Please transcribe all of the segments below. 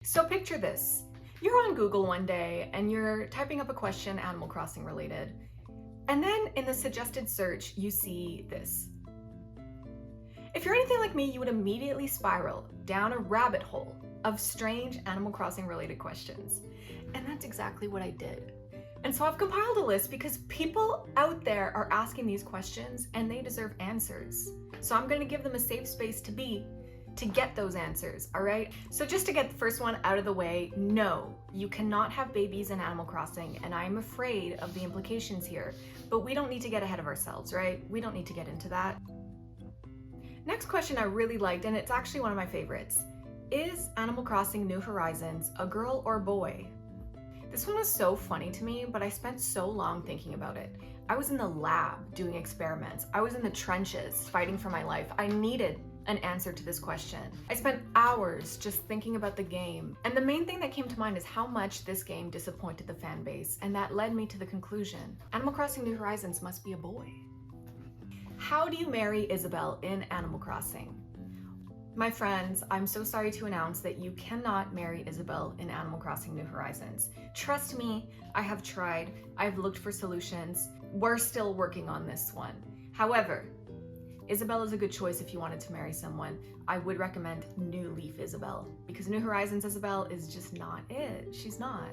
So picture this. You're on Google one day and you're typing up a question Animal Crossing related. And then in the suggested search, you see this. If you're anything like me, you would immediately spiral down a rabbit hole of strange Animal Crossing related questions. And that's exactly what I did. And so I've compiled a list because people out there are asking these questions and they deserve answers. So I'm going to give them a safe space to get those answers, all right? So just to get the first one out of the way, no, you cannot have babies in Animal Crossing, and I'm afraid of the implications here, but we don't need to get ahead of ourselves, right? We don't need to get into that. Next question I really liked, and it's actually one of my favorites. Is Animal Crossing New Horizons a girl or boy? This one was so funny to me, but I spent so long thinking about it. I was in the lab doing experiments. I was in the trenches fighting for my life. I needed an answer to this question. I spent hours just thinking about the game. And the main thing that came to mind is how much this game disappointed the fan base. And that led me to the conclusion, Animal Crossing New Horizons must be a boy. How do you marry Isabelle in Animal Crossing? My friends, I'm so sorry to announce that you cannot marry Isabelle in Animal Crossing New Horizons. Trust me, I have tried. I've looked for solutions. We're still working on this one. However, Isabelle is a good choice if you wanted to marry someone. I would recommend New Leaf Isabelle, because New Horizons Isabelle is just not it. She's not.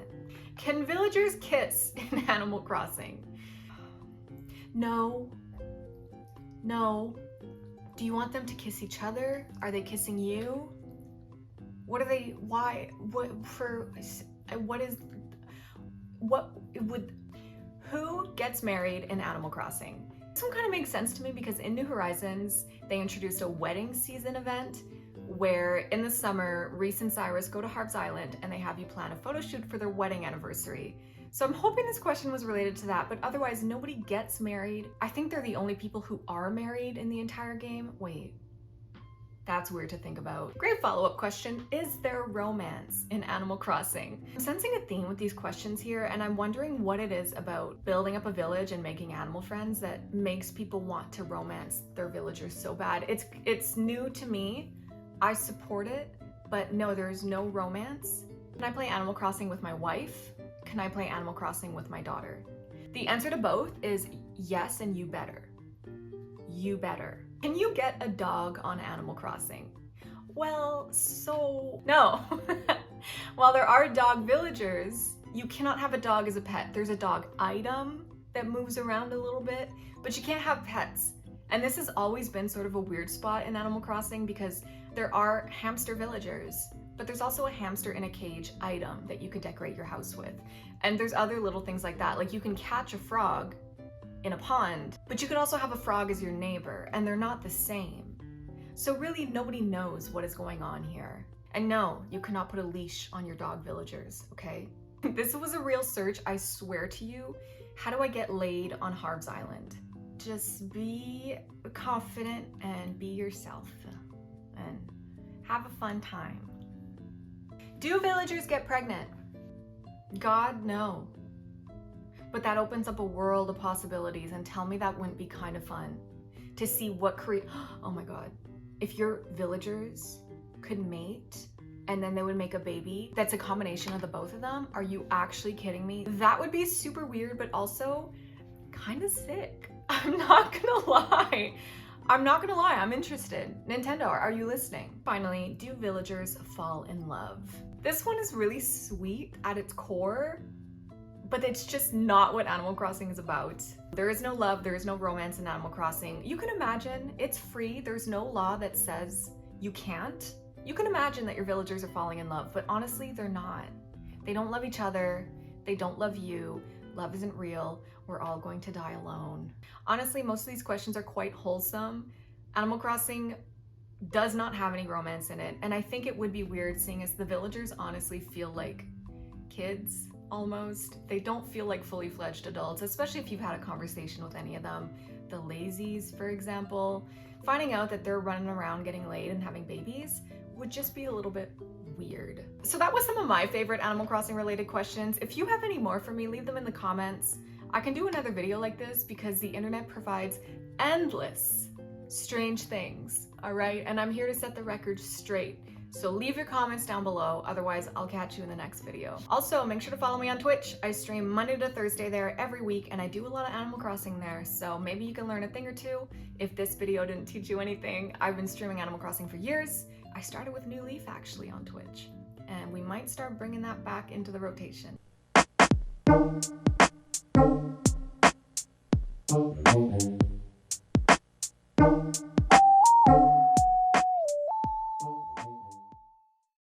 Can villagers kiss in Animal Crossing? No. No. Do you want them to kiss each other? Are they kissing you? What are they, why, who gets married in Animal Crossing? This one kind of makes sense to me because in New Horizons, they introduced a wedding season event where in the summer, Reese and Cyrus go to Harp's Island and they have you plan a photo shoot for their wedding anniversary. So I'm hoping this question was related to that, but otherwise nobody gets married. I think they're the only people who are married in the entire game. Wait, that's weird to think about. Great follow-up question, is there romance in Animal Crossing? I'm sensing a theme with these questions here, and I'm wondering what it is about building up a village and making animal friends that makes people want to romance their villagers so bad. It's new to me. I support it, but no, there's no romance. Can I play Animal Crossing with my wife? Can I play Animal Crossing with my daughter? The answer to both is yes, and you better. You better. Can you get a dog on Animal Crossing? Well, so no. While there are dog villagers, you cannot have a dog as a pet. There's a dog item that moves around a little bit, but you can't have pets. And this has always been sort of a weird spot in Animal Crossing because there are hamster villagers, but there's also a hamster in a cage item that you could decorate your house with. And there's other little things like that. Like you can catch a frog in a pond, but you could also have a frog as your neighbor, and they're not the same. So really nobody knows what is going on here. And no, you cannot put a leash on your dog villagers, okay? This was a real search, I swear to you. How do I get laid on Harp's Island? Just be confident and be yourself and have a fun time. Do villagers get pregnant? God, no. But that opens up a world of possibilities, and tell me that wouldn't be kind of fun to see what oh my God. If your villagers could mate and then they would make a baby that's a combination of the both of them, are you actually kidding me? That would be super weird, but also kind of sick. I'm not gonna lie. I'm interested. Nintendo, are you listening? Finally, do villagers fall in love? This one is really sweet at its core, but it's just not what Animal Crossing is about. There is no love, there is no romance in Animal Crossing. You can imagine, it's free, there's no law that says you can't. You can imagine that your villagers are falling in love, but honestly, they're not. They don't love each other, they don't love you, love isn't real, we're all going to die alone. Honestly, most of these questions are quite wholesome. Animal Crossing does not have any romance in it, and I think it would be weird seeing as the villagers honestly feel like kids. Almost. They don't feel like fully fledged adults, especially if you've had a conversation with any of them. The lazies, for example. Finding out that they're running around getting laid and having babies would just be a little bit weird. So that was some of my favorite Animal Crossing related questions. If you have any more for me, leave them in the comments. I can do another video like this because the internet provides endless strange things, all right? And I'm here to set the record straight. So leave your comments down below, otherwise I'll catch you in the next video. Also, make sure to follow me on Twitch. I stream Monday to Thursday there every week, and I do a lot of Animal Crossing there, so maybe you can learn a thing or two. If this video didn't teach you anything, I've been streaming Animal Crossing for years. I started with New Leaf actually on Twitch, and we might start bringing that back into the rotation.